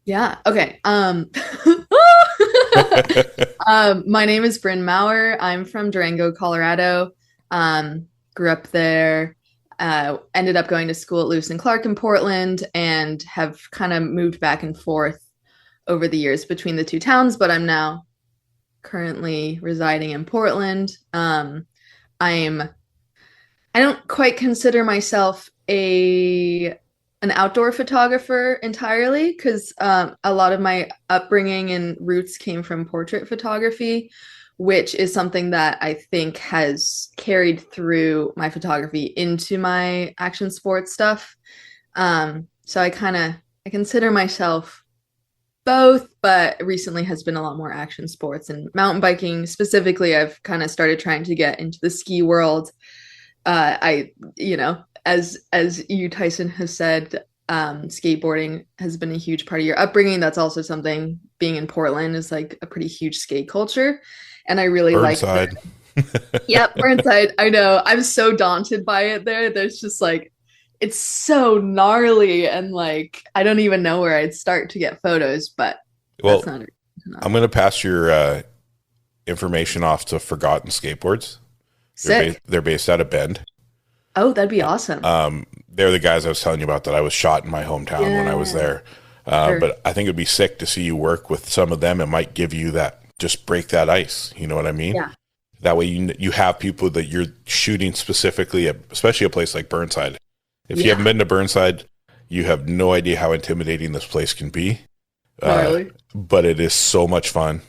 Yeah. Okay. My name is Brynne Mower. I'm from Durango, Colorado. Grew up there. Ended up going to school at Lewis and Clark in Portland, and have kind of moved back and forth over the years between the two towns. But I'm now currently residing in Portland. I'm I don't quite consider myself a an outdoor photographer entirely because a lot of my upbringing and roots came from portrait photography, which is something that I think has carried through my photography into my action sports stuff. So I consider myself both, but recently has been a lot more action sports and mountain biking specifically. I've kind of started trying to get into the ski world. As you, Tyson, has said, skateboarding has been a huge part of your upbringing. That's also something, being in Portland is like a pretty huge skate culture. And I really like Burnside. yep, Burnside. I know. I'm so daunted by it there. There's just like, it's so gnarly and like, I don't even know where I'd start to get photos, but that's Well, not I'm going to pass your information off to Forgotten Skateboards. sick. They're based out of Bend. Oh, that'd be awesome. They're the guys I was telling you about that I was shot in my hometown when I was Yeah, there. sure. But I think it'd be sick to see you work with some of them. It might give you that, just break that ice. You know what I mean? Yeah. That way you have people that you're shooting specifically at, especially a place like Burnside. If you haven't Yeah. been to Burnside, you have no idea how intimidating this place can be. Uh, Gnarly. but it is so much fun.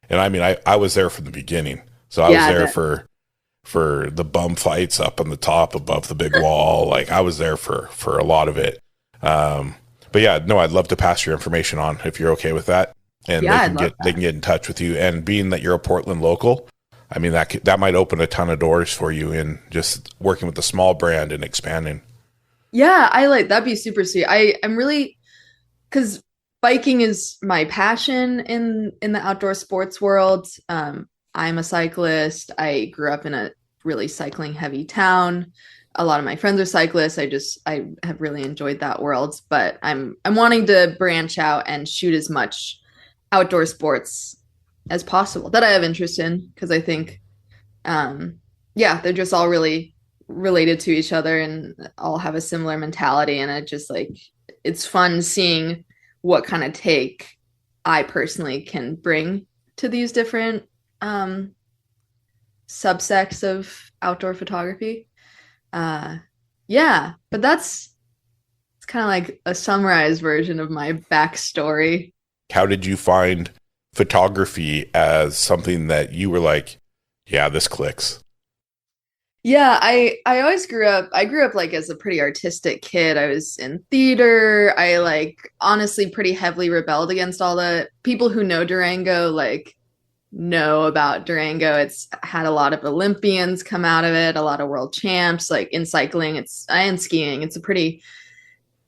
And I mean, I was there from the beginning. So I was Yeah, I there bet. for the bum fights up on the top above the big wall. Like I was there for a lot of it. Um, but yeah, no, I'd love to pass your information on if you're okay with that. And Yeah, I'd love they that. can get in touch with you. And being that you're a Portland local, I mean that might open a ton of doors for you in just working with the small brand and expanding. Yeah, I like that'd be super sweet. I'm really because biking is my passion in the outdoor sports world. I'm a cyclist. I grew up in a really cycling heavy town. A lot of my friends are cyclists. I have really enjoyed that world, but I'm wanting to branch out and shoot as much outdoor sports as possible that I have interest in because I think yeah, they're just all really related to each other and all have a similar mentality. And it just like, it's fun seeing what kind of take I personally can bring to these different um, subsects of outdoor photography. Uh, yeah, but it's kind of like a summarized version of my backstory. How did you find photography as something that you were like, yeah, this clicks? Yeah, I always I grew up like as a pretty artistic kid. I was in theater. I like honestly pretty heavily rebelled against all the people who know Durango like know about Durango. It's had a lot of Olympians come out of it, a lot of world champs like in cycling, it's and skiing. It's a pretty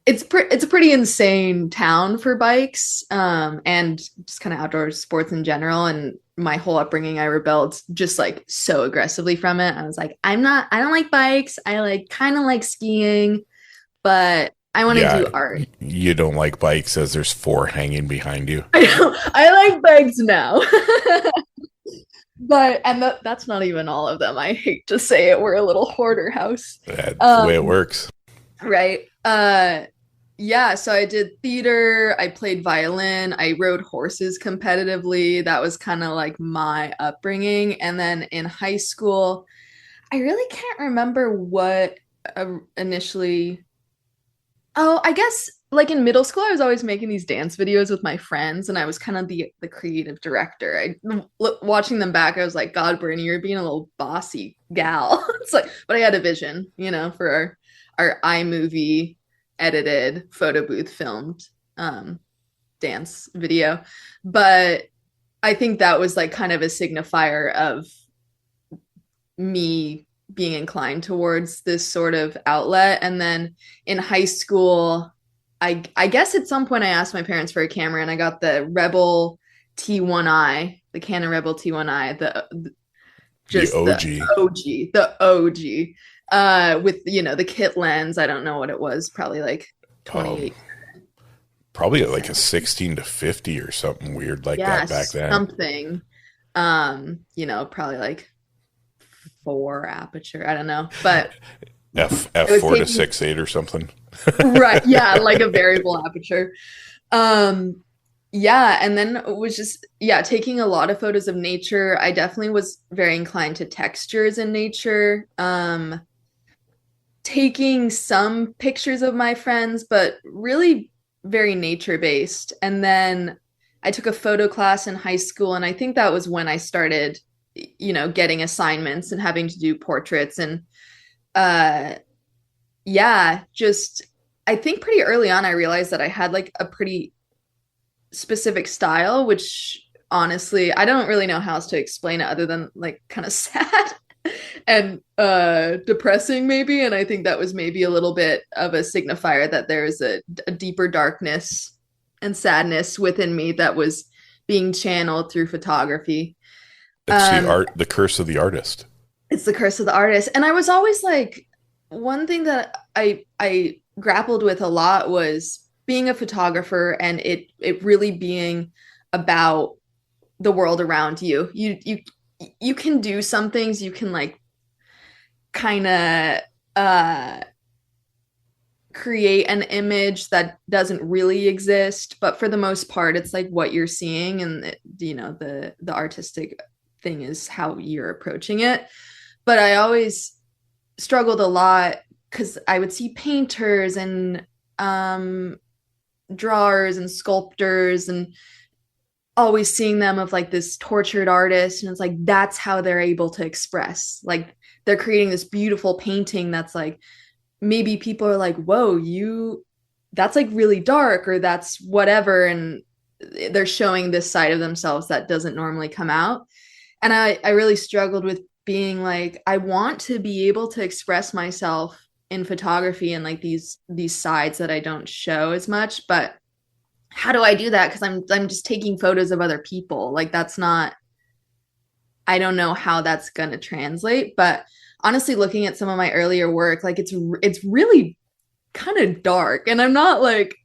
insane town for bikes and just kind of outdoor sports in general. And my whole upbringing, I rebelled just like so aggressively from it. I was like, I don't like bikes. I like kind of like skiing, but I want to Yeah, do art. you don't like bikes as there's four hanging behind you. I like bikes now. But that's not even all of them. I hate to say it. We're a little hoarder house. That's the way it Um, works. right. Yeah, so I did theater, I played violin, I rode horses competitively. That was kind of like my upbringing. And then in high school, I really can't remember what initially. Oh, I guess like in middle school, I was always making these dance videos with my friends, and I was kind of the creative director. Watching them back, I was like, God, Brittany, you're being a little bossy gal. It's like, but I had a vision, for our iMovie edited photo booth filmed um, dance video. But I think that was like kind of a signifier of me being inclined towards this sort of outlet. And then in high school, I guess at some point I asked my parents for a camera and I got the Rebel T1i, the Canon Rebel T1i, The just OG. the OG, with the kit lens. I don't know what it was, probably like Um, 28. probably at like a 16 to 50 or something weird like Yeah, that back then. something. Probably like 4 aperture. I don't know. But F I was 4 to taking 6.8 or something. right, yeah, like a variable aperture. Um, yeah, and then it was just taking a lot of photos of nature. I definitely was very inclined to textures in nature. Taking some pictures of my friends, but really very nature based. And then I took a photo class in high school, and I think that was when I started, getting assignments and having to do portraits. And uh, just I think pretty early on, I realized that I had like a pretty specific style, which honestly, I don't really know how else to explain it other than like kind of sad and depressing maybe. And I think that was maybe a little bit of a signifier that there is a deeper darkness and sadness within me that was being channeled through photography. It's um the curse of the artist. it's the curse of the artist. And I was always like, one thing that I grappled with a lot was being a photographer, and it really being about the world around you. You can do some things, you can like kind of uh create an image that doesn't really exist, but for the most part it's like what you're seeing, and the artistic thing is how you're approaching it. But I always struggled a lot because I would see painters and drawers and sculptors, and always seeing them of like this tortured artist, and it's like that's how they're able to express, like they're creating this beautiful painting that's like, maybe people are like, whoa, that's like really dark, or that's whatever, and they're showing this side of themselves that doesn't normally come out. And I really struggled with being like, I want to be able to express myself in photography and like these sides that I don't show as much. But how do I do that? Because I'm just taking photos of other people. Like that's not, I don't know how that's gonna translate. But honestly, looking at some of my earlier work, like it's really kind of dark. And I'm not like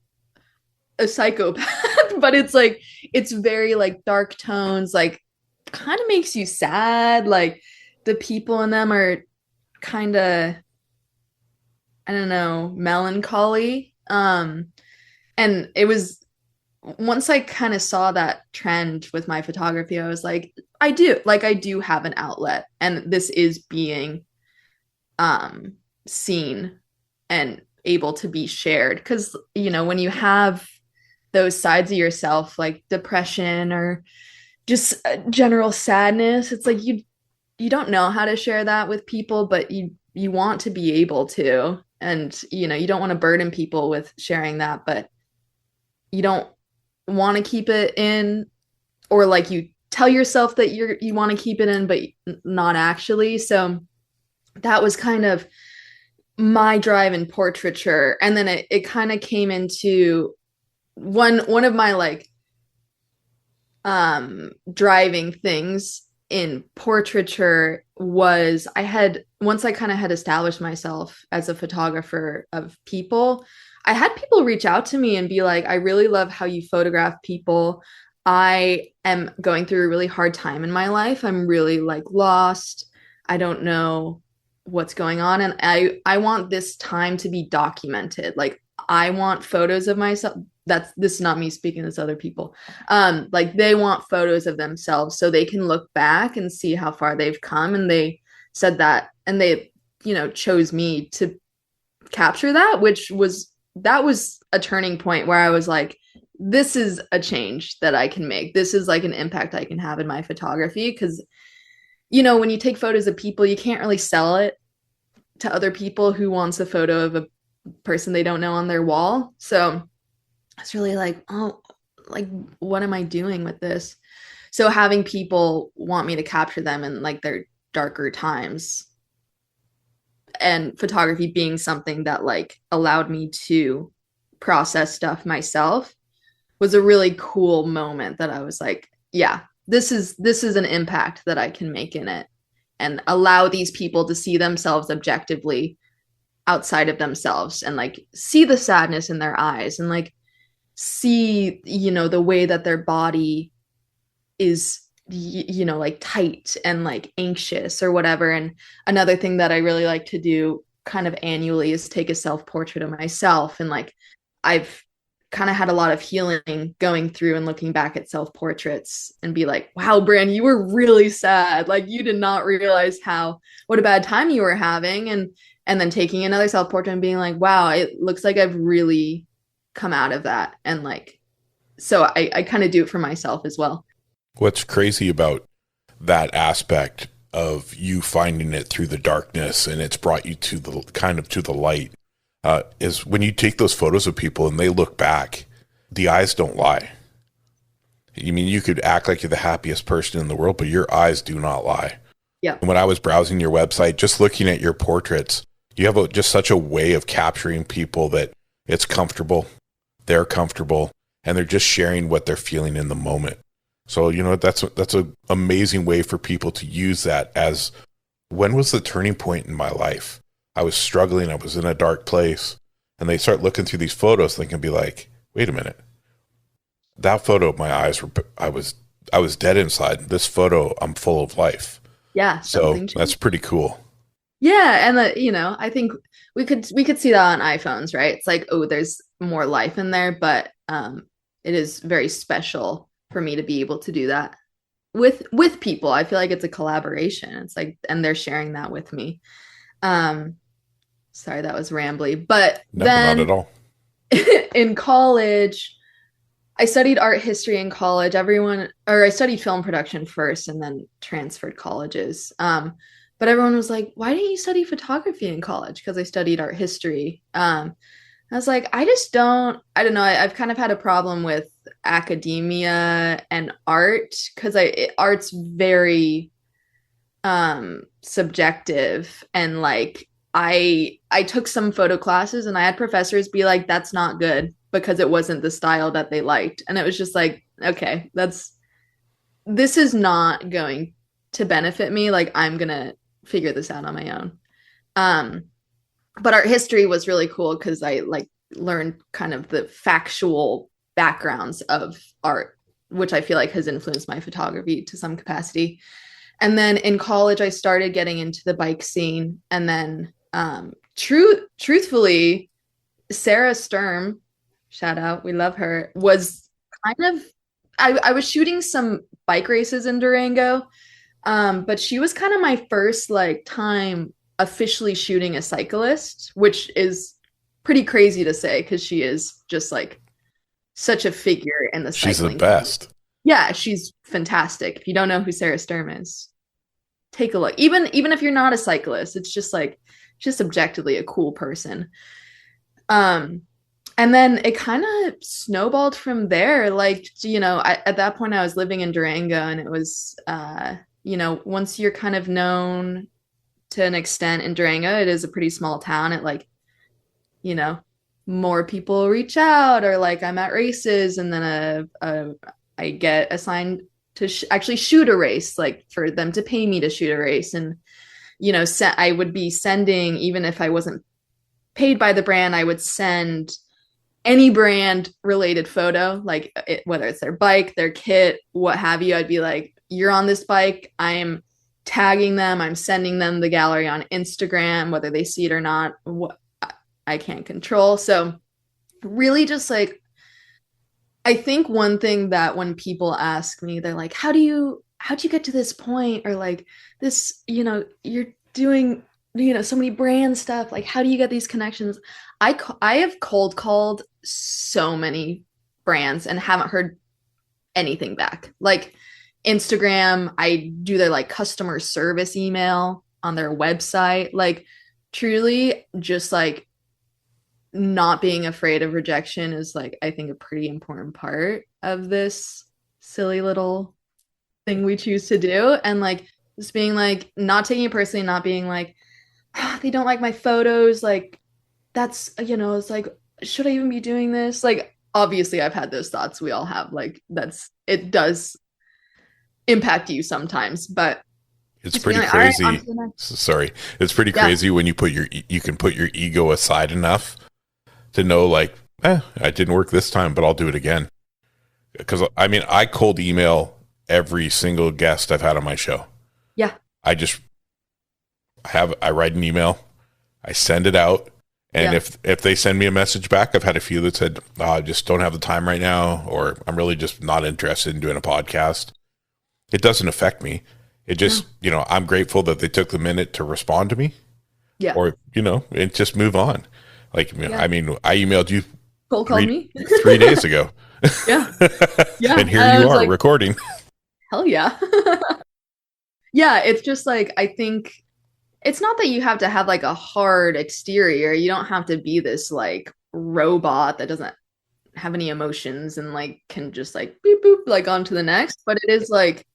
a psychopath, but it's like it's very like dark tones, like kind of makes you sad. Like the people in them are kind of, I don't know, melancholy. And it was once I kind of saw that trend with my photography, I was like, I do have an outlet, and this is being seen and able to be shared. Because when you have those sides of yourself like depression or just general sadness, it's like you don't know how to share that with people, but you want to be able to. And you don't want to burden people with sharing that, but you don't want to keep it in, or like you tell yourself that you want to keep it in but not actually. So that was kind of my drive in portraiture. And then it kind of came into one of my like driving things in portraiture was once I kind of had established myself as a photographer of people, I had people reach out to me and be like, I really love how you photograph people. I am going through a really hard time in my life. I'm really like lost. I don't know what's going on, and I want this time to be documented. Like I want photos of myself. This is not me speaking, this other people. Like they want photos of themselves so they can look back and see how far they've come. And they said that, and they chose me to capture that, that was a turning point where I was like, this is a change that I can make. This is like an impact I can have in my photography. Because when you take photos of people, you can't really sell it to other people who wants a photo of a person they don't know on their wall. So it's really like, oh, like what am I doing with this? So having people want me to capture them in like their darker times, and photography being something that like allowed me to process stuff myself, was a really cool moment that I was like, yeah, this is an impact that I can make in it, and allow these people to see themselves objectively outside of themselves, and like see the sadness in their eyes, and like see, the way that their body is, like tight and like anxious or whatever. And another thing that I really like to do kind of annually is take a self portrait of myself. And like I've kind of had a lot of healing going through and looking back at self portraits and be like, wow, Brynne, you were really sad. Like you did not realize what a bad time you were having. And then taking another self portrait and being like, wow, it looks like I've really come out of that. And like, so I kind of do it for myself as well. What's crazy about that aspect of you finding it through the darkness and it's brought you to the kind of to the light is when you take those photos of people and they look back, the eyes don't lie. You mean you could act like you're the happiest person in the world, but your eyes do not lie. Yeah. And when I was browsing your website, just looking at your portraits, you have just such a way of capturing people that it's comfortable, they're comfortable, and they're just sharing what they're feeling in the moment. So, that's an amazing way for people to use that as, when was the turning point in my life? I was struggling. I was in a dark place. And they start looking through these photos, they can be like, wait a minute. That photo, my eyes were, I was dead inside. This photo, I'm full of life. Yeah. So that's pretty cool. Yeah. And I think we could see that on iPhones, right? It's like, oh, there's more life in there, but it is very special for me to be able to do that with people. I feel like it's a collaboration. It's like, and they're sharing that with me. Sorry, that was rambly, but No, then not at all. in college, I studied art history in college. I studied film production first and then transferred colleges. But everyone was like, why didn't you study photography in college? Because I studied art history. I was like, I don't know. I've kind of had a problem with academia and art because art's very subjective. And like I took some photo classes and I had professors be like, that's not good because it wasn't the style that they liked. And it was just like, okay, this is not going to benefit me. Like I'm gonna figure this out on my own. But art history was really cool because I like learned kind of the factual backgrounds of art, which I feel like has influenced my photography to some capacity. And then in college, I started getting into the bike scene. And then truthfully, Sarah Sturm, shout out, we love her, was kind of, I was shooting some bike races in Durango, but she was kind of my first like time officially shooting a cyclist, which is pretty crazy to say because she is just like such a figure in the cycling. She's the best. Yeah, she's fantastic. If you don't know who Sarah Sturm is, take a look. Even if you're not a cyclist, it's just like just objectively a cool person. And then it kind of snowballed from there. Like, at that point I was living in Durango and it was, once you're kind of known to an extent in Durango, it is a pretty small town. It like, more people reach out or like I'm at races and then I get assigned to actually shoot a race, like for them to pay me to shoot a race. And, I would be sending, even if I wasn't paid by the brand, I would send any brand related photo, like whether it's their bike, their kit, what have you. I'd be like, you're on this bike. I'm tagging them. I'm sending them the gallery on Instagram, whether they see it or not, I can't control. So really just like, I think one thing that when people ask me, they're like, how'd you get to this point? Or like this, you're doing, so many brand stuff. Like, how do you get these connections? I have cold called so many brands and haven't heard anything back. Like Instagram, I do their like customer service email on their website. Like truly just like not being afraid of rejection is like, I think a pretty important part of this silly little thing we choose to do. And like just being like, not taking it personally, not being like, they don't like my photos. Like that's, it's like, should I even be doing this? Like, obviously I've had those thoughts. We all have, like, it does impact you sometimes, but it's pretty crazy. Right, sorry. It's pretty crazy when you can put your ego aside enough to know, like, I didn't work this time, but I'll do it again. Because I mean, I cold email every single guest I've had on my show. Yeah. I just I write an email, I send it out, and Yeah. if they send me a message back, I've had a few that said, oh, I just don't have the time right now, or I'm really just not interested in doing a podcast. It doesn't affect me. It just, I'm grateful that they took the minute to respond to me, Yeah. or, and just move on. Like, I mean, I emailed you Cold called me 3 days ago. Yeah. Yeah. And here you are like, recording. hell yeah. Yeah. It's just like, I think it's not that you have to have like a hard exterior. You don't have to be this like robot that doesn't have any emotions and like can just like beep boop like on to the next. But it is like,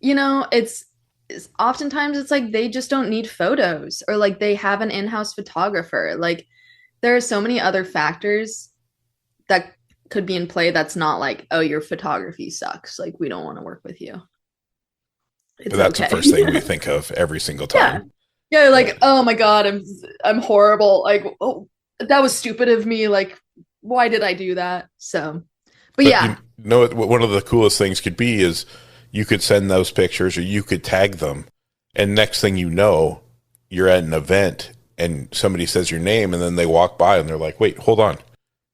it's oftentimes it's like they just don't need photos or like they have an in-house photographer. Like there are so many other factors that could be in play that's not like, oh, your photography sucks. Like we don't want to work with you. But It's that's okay. the first thing we think of every single Yeah. time. Yeah, like, oh my God, I'm horrible. Like, oh, that was stupid of me. Like, why did I do that? So, but But yeah. one of the coolest things could be is you could send those pictures or you could tag them. And next thing you know, you're at an event and somebody says your name and then they walk by and they're like, wait, hold on.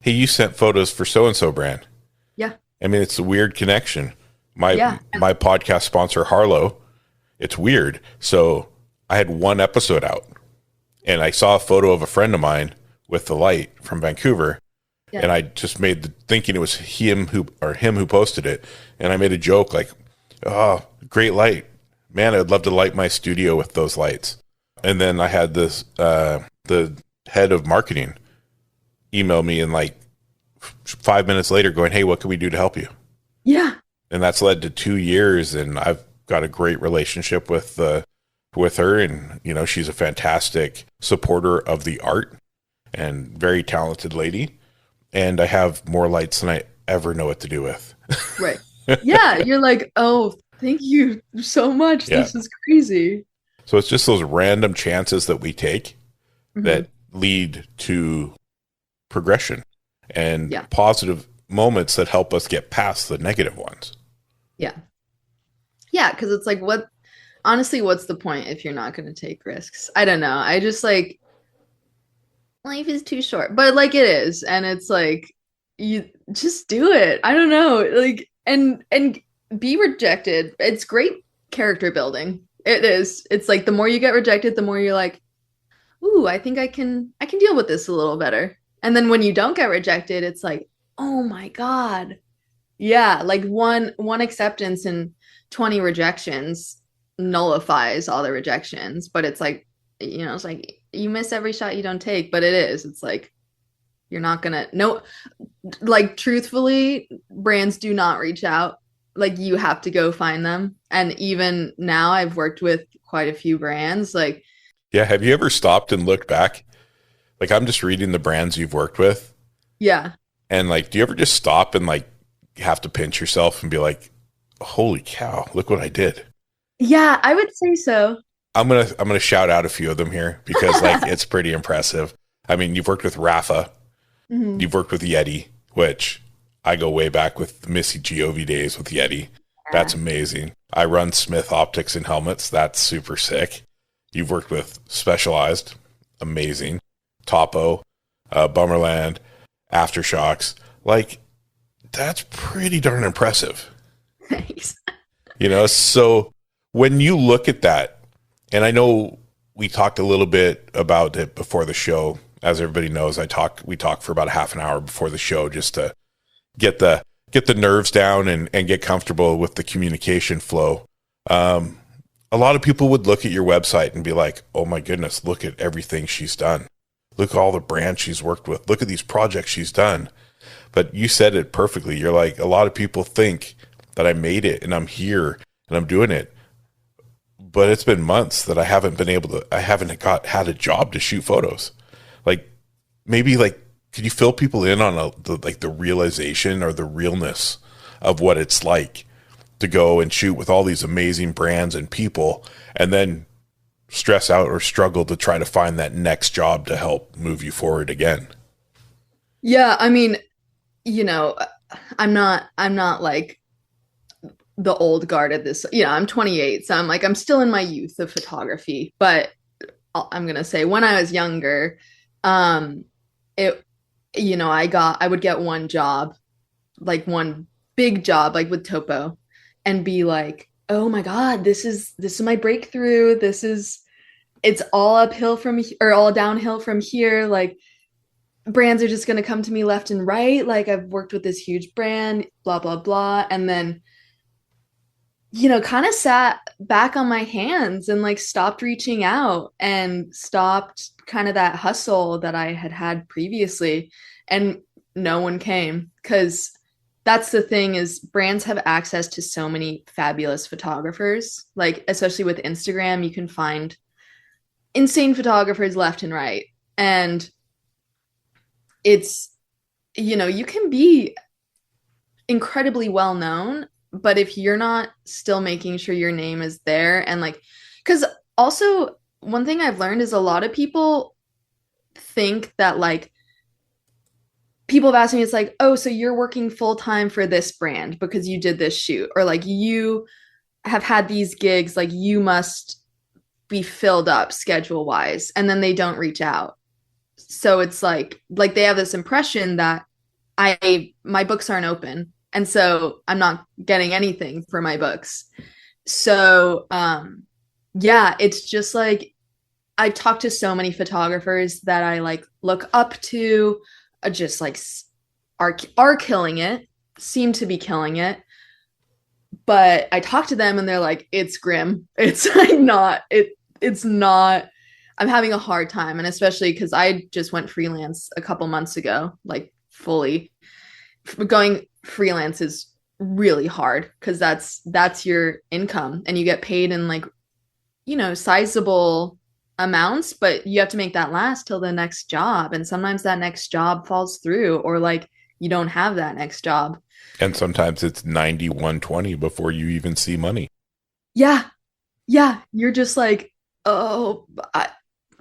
Hey, you sent photos for so-and-so brand. Yeah. I mean, it's a weird connection. My podcast sponsor, Harlow, it's weird. So I had one episode out and I saw a photo of a friend of mine with the light from Vancouver. Yeah. And I just made thinking it was him who posted it. And I made a joke like, oh, great light. Man, I'd love to light my studio with those lights. And then I had this, the head of marketing email me and like 5 minutes later going, hey, what can we do to help you? Yeah. And that's led to 2 years. And I've got a great relationship with her. And, she's a fantastic supporter of the art and very talented lady. And I have more lights than I ever know what to do with. Right. Yeah. You're like, oh, thank you so much. Yeah. This is crazy. So it's just those random chances that we take that lead to progression and positive moments that help us get past the negative ones. Yeah. Yeah. Cause it's like, honestly, what's the point if you're not going to take risks? I don't know. I just like, life is too short, but like it is. And it's like, you just do it. I don't know. Like, and be rejected. It's great character building. It is. It's like the more you get rejected, the more you're like, ooh, I think I can deal with this a little better. And then when you don't get rejected, it's like, oh my God. Yeah. Like one acceptance and 20 rejections nullifies all the rejections. But it's like, it's like you miss every shot you don't take, but it is. It's like, you're not gonna, no, like truthfully, brands do not reach out. Like you have to go find them. And even now I've worked with quite a few brands. Like, yeah. Have you ever stopped and looked back? Like I'm just reading the brands you've worked with. Yeah. And like, do you ever just stop and like have to pinch yourself and be like, holy cow, look what I did? Yeah, I would say so. I'm gonna shout out a few of them here because like it's pretty impressive. I mean, you've worked with Rafa, you've worked with Yeti, which I go way back with Missy Giove days with Yeti. That's amazing. I run Smith Optics and helmets. That's super sick. You've worked with Specialized, amazing. Topo, Bummerland, Aftershocks. Like that's pretty darn impressive. Thanks. So when you look at that, and I know we talked a little bit about it before the show. As everybody knows, we talk for about a half an hour before the show just to get the nerves down and get comfortable with the communication flow. A lot of people would look at your website and be like, oh my goodness, look at everything she's done. Look at all the brands she's worked with. Look at these projects she's done. But you said it perfectly. You're like, a lot of people think that I made it and I'm here and I'm doing it. But it's been months that I haven't had a job to shoot photos. Like maybe like, could you fill people in on the realization or the realness of what it's like to go and shoot with all these amazing brands and people and then stress out or struggle to try to find that next job to help move you forward again? Yeah, I mean, you know, I'm not like the old guard at this. I'm 28, so I'm like I'm still in my youth of photography, but I'm gonna say when I was younger, um, it I would get one job, like one big job, like with Topo, and be like, oh my God, this is my breakthrough. It's all uphill or all downhill from here. Like brands are just gonna come to me left and right. Like I've worked with this huge brand, blah, blah, blah. And then kind of sat back on my hands and like stopped reaching out and stopped kind of that hustle that I had had previously. And no one came because that's the thing is brands have access to so many fabulous photographers. Like, especially with Instagram, you can find insane photographers left and right. And it's, you can be incredibly well known, but if you're not still making sure your name is there and like, because also one thing I've learned is a lot of people think that like people have asked me, it's like, oh, so you're working full time for this brand because you did this shoot, or like you have had these gigs, like you must be filled up schedule wise, and then they don't reach out. So it's like they have this impression that my books aren't open, and so I'm not getting anything for my books. So yeah, it's just like I talked to so many photographers that I like look up to, just like are killing it, seem to be killing it. But I talk to them and they're like, it's grim. It's like it's not. I'm having a hard time, and especially because I just went freelance a couple months ago, like fully. Going freelance is really hard because that's your income, and you get paid in like sizable amounts, but you have to make that last till the next job, and sometimes that next job falls through, or like you don't have that next job. And sometimes it's 9120 before you even see money. Yeah, yeah, you're just like, oh, I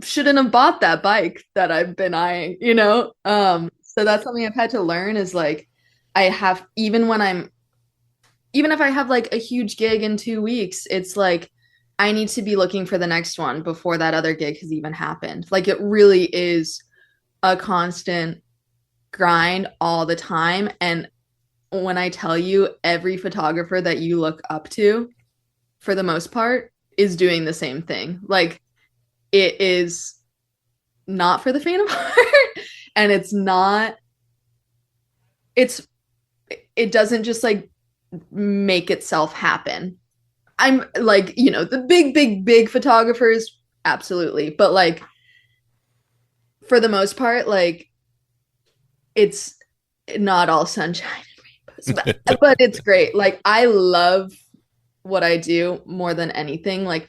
shouldn't have bought that bike that I've been eyeing. So that's something I've had to learn is like I have even if I have like a huge gig in 2 weeks, it's like I need to be looking for the next one before that other gig has even happened. Like it really is a constant grind all the time. And when I tell you every photographer that you look up to, for the most part, is doing the same thing. Like it is not for the faint of heart. And it doesn't just like make itself happen. I'm like, the big, big, big photographers, absolutely. But like for the most part, like it's not all sunshine and rainbows, but it's great. Like I love what I do more than anything. Like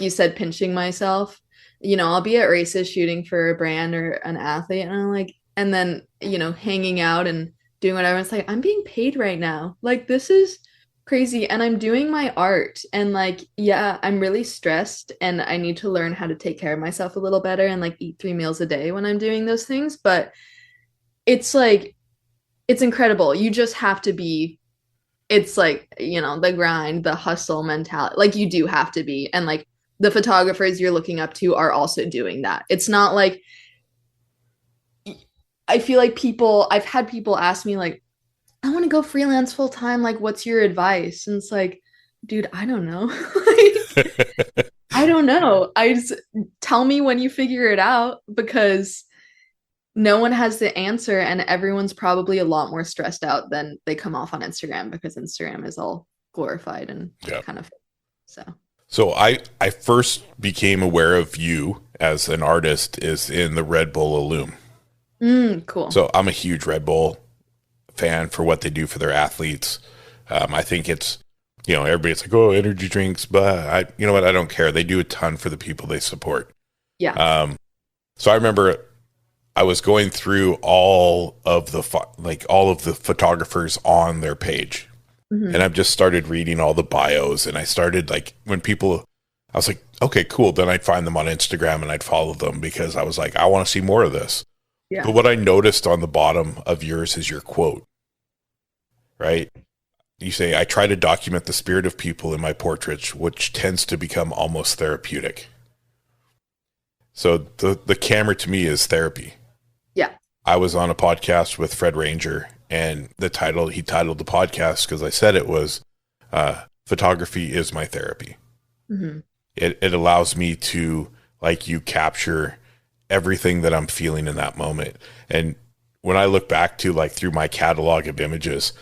you said, pinching myself. I'll be at races shooting for a brand or an athlete, and I'm like, and then, hanging out and doing whatever. It's like, I'm being paid right now. Like, this is crazy. And I'm doing my art. And like, yeah, I'm really stressed and I need to learn how to take care of myself a little better and like eat 3 meals a day when I'm doing those things. But it's like, it's incredible. You just have to be, it's like, the grind, the hustle mentality. Like, you do have to be. And like, the photographers you're looking up to are also doing that. It's not like, I feel like I've had people ask me, like, I want to go freelance full time. Like, what's your advice? And it's like, dude, I don't know. Like, I don't know. I just tell me when you figure it out because no one has the answer, and everyone's probably a lot more stressed out than they come off on Instagram because Instagram is all glorified and Yeah. kind of so. So I first became aware of you as an artist is in the Red Bull Illume. Cool. So I'm a huge Red Bull fan for what they do for their athletes. I think it's, everybody's like, oh, energy drinks, but you know what? I don't care. They do a ton for the people they support. Yeah. So I remember I was going through all of the photographers on their page, Mhm. and I've just started reading all the bios. And I started like I was like, okay, cool. Then I'd find them on Instagram and I'd follow them because I was like, I want to see more of this. Yeah. But what I noticed on the bottom of yours is your quote, right? You say, I try to document the spirit of people in my portraits, which tends to become almost therapeutic. So the camera to me is therapy. Yeah. I was on a podcast with Fred Ranger, and he titled the podcast because I said it was photography is my therapy. Hmm. It allows me to, like you, capture everything that I'm feeling in that moment. And when I look back to like through my catalog of images,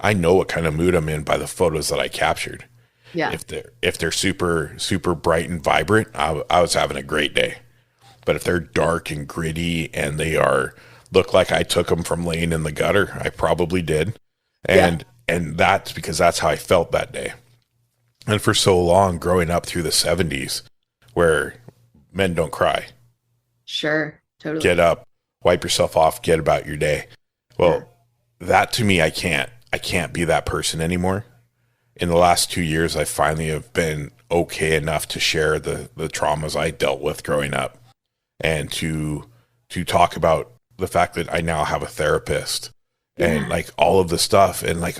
I know what kind of mood I'm in by the photos that I captured. Yeah. If they're super super bright and vibrant, I was having a great day. But if they're dark and gritty and they are look like I took them from laying in the gutter, I probably did. Yeah. And that's because that's how I felt that day. And for so long growing up through the 70s where men don't cry. Sure. Get Totally. up, wipe yourself off, get about your day. Yeah. Well, that to me, I can't be that person anymore. In the last 2 years, I finally have been okay enough to share the traumas I dealt with growing up and to talk about the fact that I now have a therapist and Yeah. like all of the stuff. And like,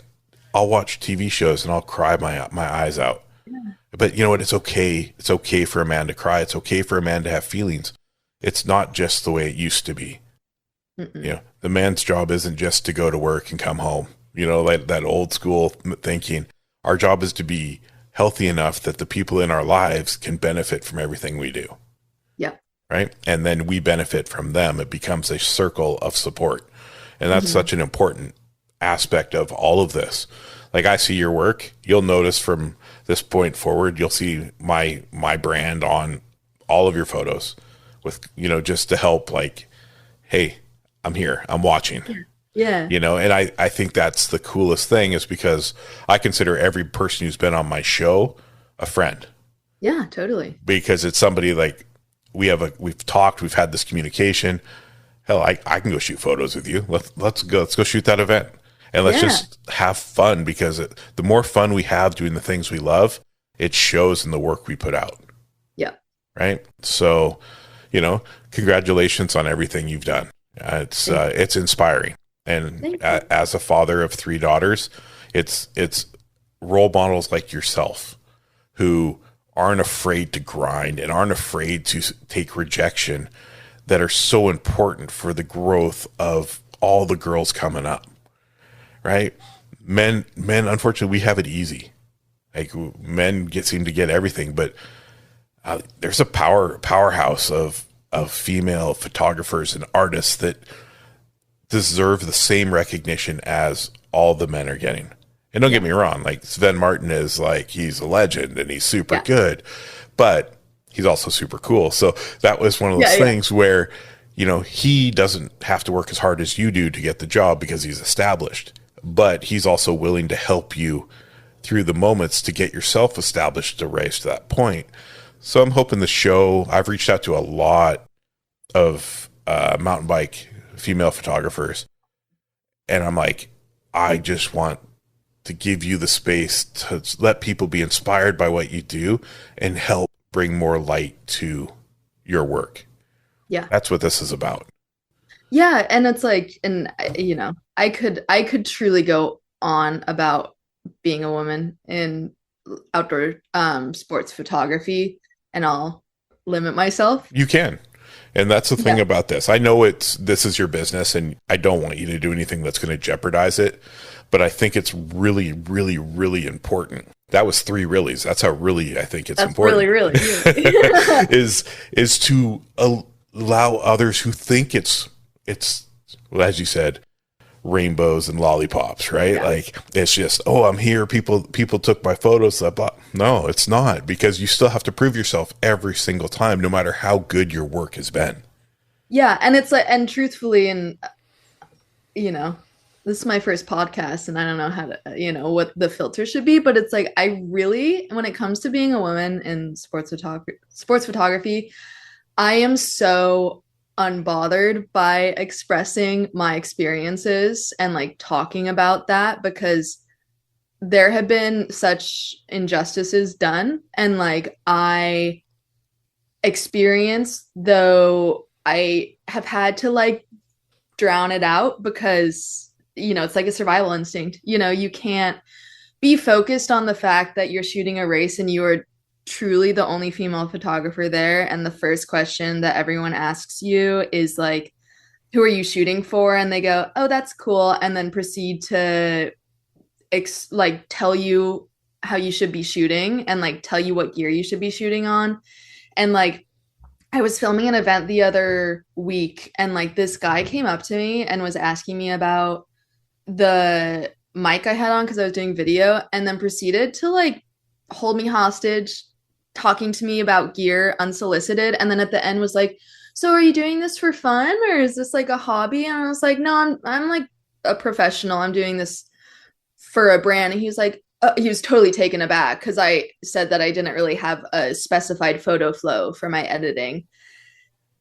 I'll watch TV shows and I'll cry my eyes out. Yeah. But you know what? It's okay. It's okay for a man to cry. It's okay for a man to have feelings. It's not just the way it used to be. You Mm-mm. know, the man's job isn't just to go to work and come home. You know, like that old school thinking. Our job is to be healthy enough that the people in our lives can benefit from everything we do. Yeah. Right. And then we benefit from them. It becomes a circle of support. And that's Hmm. such an important aspect of all of this. Like I see your work, you'll notice from this point forward, you'll see my brand on all of your photos with, you know, just to help like, hey, I'm here, I'm watching, Yeah. you know, and I think that's the coolest thing is because I consider every person who's been on my show a friend Yeah. Totally. because it's somebody like we've talked, we've had this communication. Hell, I can go shoot photos with you. Let's go shoot that event. And let's Yeah. just have fun because the more fun we have doing the things we love, it shows in the work we put out. Yeah. Right. So, you know, congratulations on everything you've done. Thank you. It's inspiring. And Thank you. as a father of 3 daughters, it's role models like yourself who aren't afraid to grind and aren't afraid to take rejection that are so important for the growth of all the girls coming up. Right? Men, unfortunately, we have it easy. Like men seem to get everything, but there's a powerhouse of female photographers and artists that deserve the same recognition as all the men are getting. And don't get Yeah. me wrong, like Sven Martin is like he's a legend and he's super Yeah. good, but he's also super cool. So that was one of Yeah. those Yeah. things where, you know, he doesn't have to work as hard as you do to get the job because he's established, but he's also willing to help you through the moments to get yourself established to raise to that point. So I'm hoping the show, I've reached out to a lot of mountain bike female photographers, and I'm like, I just want to give you the space to let people be inspired by what you do and help bring more light to your work. Yeah. That's what this is about. Yeah. And it's like, and I could truly go on about being a woman in outdoor sports photography, and I'll limit myself. You can. And that's the thing Yeah. about this. I know this is your business and I don't want you to do anything that's going to jeopardize it, but I think it's really, really, really important. That was 3 reallys. That's how really I think it's That's really, important really, really. is to allow others who think it's well, as you said, rainbows and lollipops, right? Yeah. Like it's just, oh, I'm here. People took my photos. Blah, blah. No, it's not because you still have to prove yourself every single time, no matter how good your work has been. Yeah. And it's like, and truthfully, and you know, this is my first podcast and I don't know how to, what the filter should be, but it's like, I really, when it comes to being a woman in sports photography, I am so unbothered by expressing my experiences and like talking about that because there have been such injustices done, and like I experienced, though I have had to like drown it out because, it's like a survival instinct. You can't be focused on the fact that you're shooting a race and you are truly the only female photographer there. And the first question that everyone asks you is like, who are you shooting for? And they go, oh, that's cool. And then proceed to like tell you how you should be shooting and like tell you what gear you should be shooting on. And like, I was filming an event the other week and like this guy came up to me and was asking me about the mic I had on because I was doing video and then proceeded to like hold me hostage, talking to me about gear unsolicited. And then at the end was like, so are you doing this for fun or is this like a hobby? And I was like, no, I'm like a professional. I'm doing this for a brand. And he was like, he was totally taken aback because I said that I didn't really have a specified photo flow for my editing.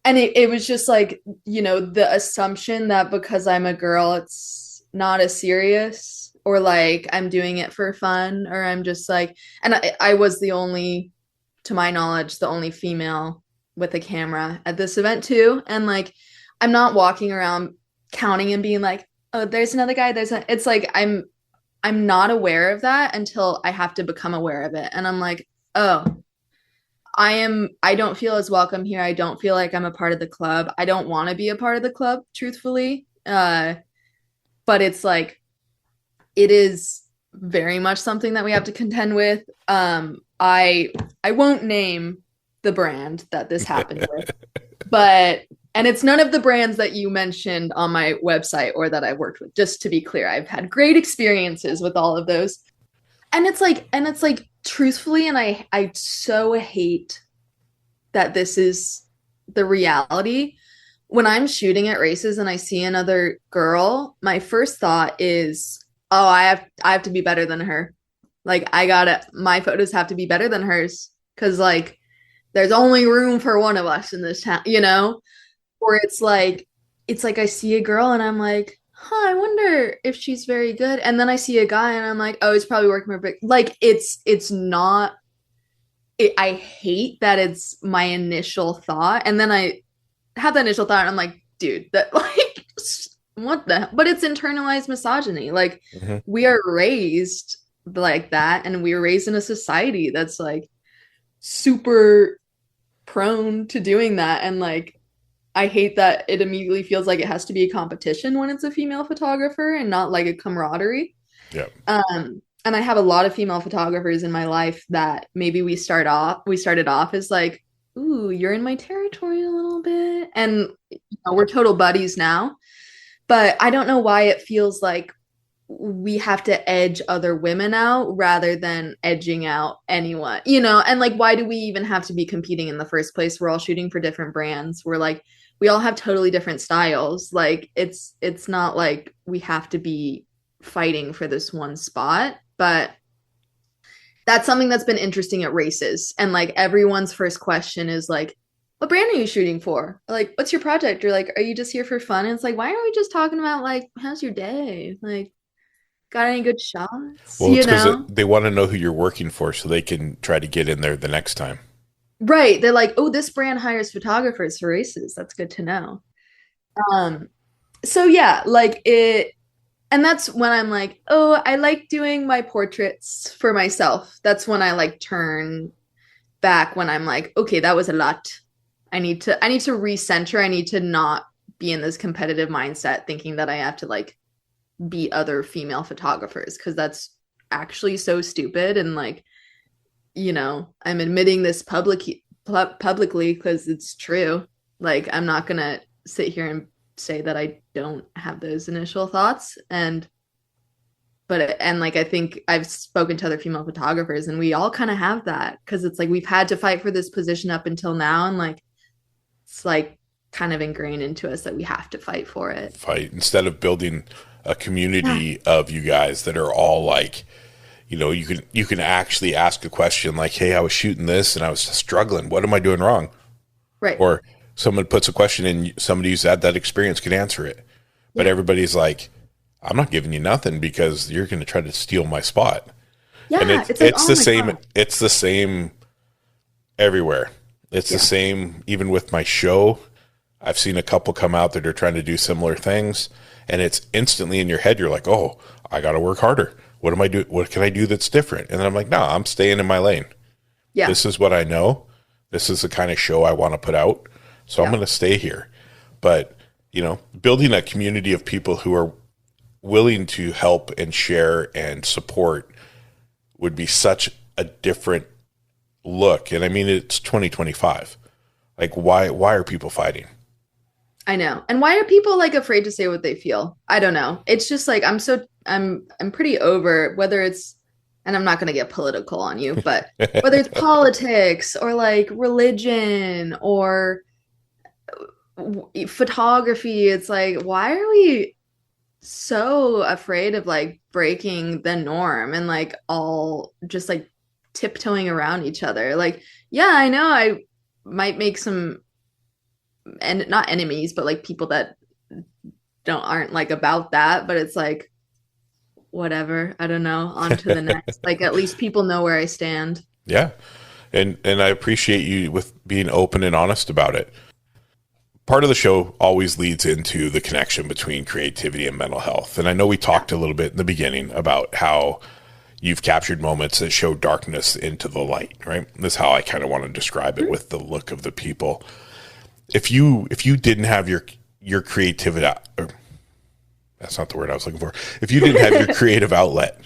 And it was just like, the assumption that because I'm a girl, it's not as serious or like I'm doing it for fun or I'm just like, and I was the only, to my knowledge, the only female with a camera at this event too. And like, I'm not walking around counting and being like, oh, there's another guy. It's like, I'm not aware of that until I have to become aware of it. And I'm like, oh, I don't feel as welcome here. I don't feel like I'm a part of the club. I don't want to be a part of the club, truthfully. But it's like, it is very much something that we have to contend with. I won't name the brand that this happened with, and it's none of the brands that you mentioned on my website or that I worked with, just to be clear. I've had great experiences with all of those. And it's like, truthfully, and I so hate that this is the reality. When I'm shooting at races and I see another girl, my first thought is, oh, I have to be better than her. Like my photos have to be better than hers. Cause like, there's only room for one of us in this town, Or it's like I see a girl and I'm like, huh, I wonder if she's very good. And then I see a guy and I'm like, oh, he's probably working for big. Like it's not, I hate that it's my initial thought. And then I have that initial thought and I'm like, dude, that like, what the, but it's internalized misogyny. Like we are raised like that. And we were raised in a society that's like super prone to doing that. And like, I hate that it immediately feels like it has to be a competition when it's a female photographer and not like a camaraderie. Yeah. And I have a lot of female photographers in my life that maybe we started off as like, ooh, you're in my territory a little bit. And we're total buddies now. But I don't know why it feels like we have to edge other women out rather than edging out anyone, and like, why do we even have to be competing in the first place? We're all shooting for different brands. We're like, we all have totally different styles. Like it's not like we have to be fighting for this one spot, but that's something that's been interesting at races. And like everyone's first question is like, what brand are you shooting for? Like, what's your project? Or like, are you just here for fun? And it's like, why aren't we just talking about like, how's your day? Like, got any good shots? Well, it's because they want to know who you're working for so they can try to get in there the next time. Right. They're like, oh, this brand hires photographers for races. That's good to know. So yeah, like it, and that's when I'm like, oh, I like doing my portraits for myself. That's when I like turn back when I'm like, okay, that was a lot. I need to recenter. I need to not be in this competitive mindset thinking that I have to like beat other female photographers because that's actually so stupid. And like, I'm admitting this publicly because it's true. Like, I'm not gonna sit here and say that I don't have those initial thoughts. And like, I think I've spoken to other female photographers and we all kind of have that because it's like we've had to fight for this position up until now. And like, it's like kind of ingrained into us that we have to fight for it. Fight instead of building a community of you guys that are all like, you can actually ask a question like, hey, I was shooting this and I was struggling. What am I doing wrong? Right. Or someone puts a question and somebody who's had that experience can answer it. But everybody's like, I'm not giving you nothing because you're going to try to steal my spot. Yeah. And it's like, the same. God. It's the same everywhere. It's the same, even with my show. I've seen a couple come out that are trying to do similar things, and it's instantly in your head. You're like, oh, I got to work harder. What am I do? What can I do that's different? And then I'm like, no, I'm staying in my lane. Yeah. This is what I know. This is the kind of show I want to put out. So I'm Yeah. going to stay here. But, building a community of people who are willing to help and share and support would be such a different look. And I mean, it's 2025. Like, why are people fighting? I know. And why are people like afraid to say what they feel? I don't know. It's just like I'm pretty over whether it's, and I'm not going to get political on you, but whether it's politics or like religion or photography, it's like why are we so afraid of like breaking the norm and like all just like tiptoeing around each other? Like, yeah, I know I might make some and not enemies, but like people that aren't like about that, but it's like whatever, I don't know, on to the next. Like at least people know where I stand. Yeah. And I appreciate you with being open and honest about it. Part of the show always leads into the connection between creativity and mental health. And I know we talked a little bit in the beginning about how you've captured moments that show darkness into the light, right? That's how I kind of want to describe it with the look of the people. If you didn't have your creativity, or, that's not the word I was looking for. If you didn't have your creative outlet,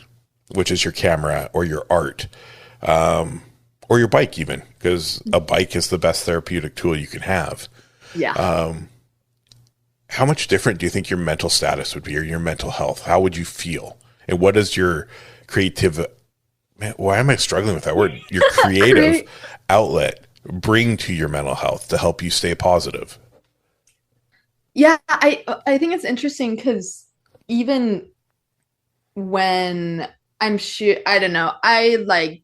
which is your camera or your art, or your bike even, because a bike is the best therapeutic tool you can have. Yeah. How much different do you think your mental status would be or your mental health? How would you feel? And what does your creative, man, why am I struggling with that word? Your creative outlet bring to your mental health to help you stay positive? Yeah, I think it's interesting because even when I'm sure, I don't know, I like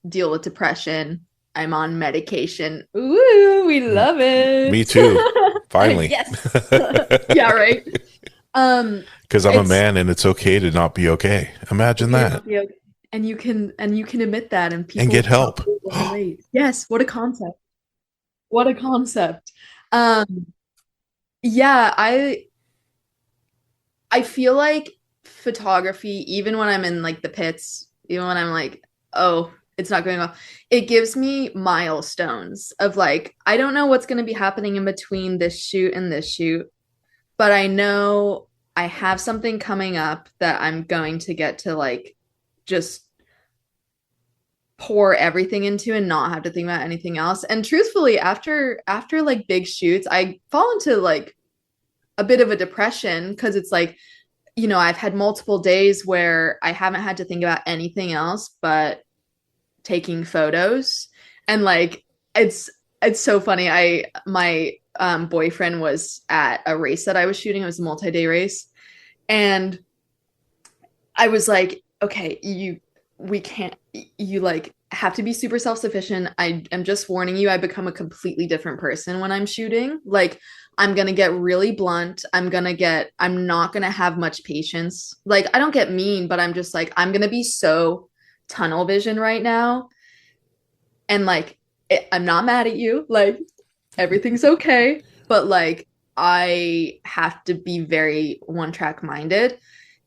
deal with depression. I'm on medication. Ooh, we love Me it. too. Finally. Yes. Yeah, right. Because I'm a It's man and it's okay to not be okay. Imagine okay to that. not be okay. And you can admit that and And people get help. probably will relate. Yes, what a concept. What a concept. Um, yeah, I feel like photography, even when I'm in like the pits, even when I'm like, oh, it's not going well, it gives me milestones of like, I don't know what's going to be happening in between this shoot and this shoot, but I know I have something coming up that I'm going to get to like just pour everything into and not have to think about anything else. And truthfully, after like big shoots, I fall into like a bit of a depression because it's like, I've had multiple days where I haven't had to think about anything else but taking photos. And like it's so funny. My boyfriend was at a race that I was shooting. It was a multi-day race. And I was like, okay, we can't, you like have to be super self-sufficient. I am just warning you, I become a completely different person when I'm shooting. Like I'm gonna get really blunt. I'm not gonna have much patience. Like I don't get mean, but I'm just like, I'm gonna be so tunnel vision right now. And like, I'm not mad at you. Like everything's okay. But like, I have to be very one track minded.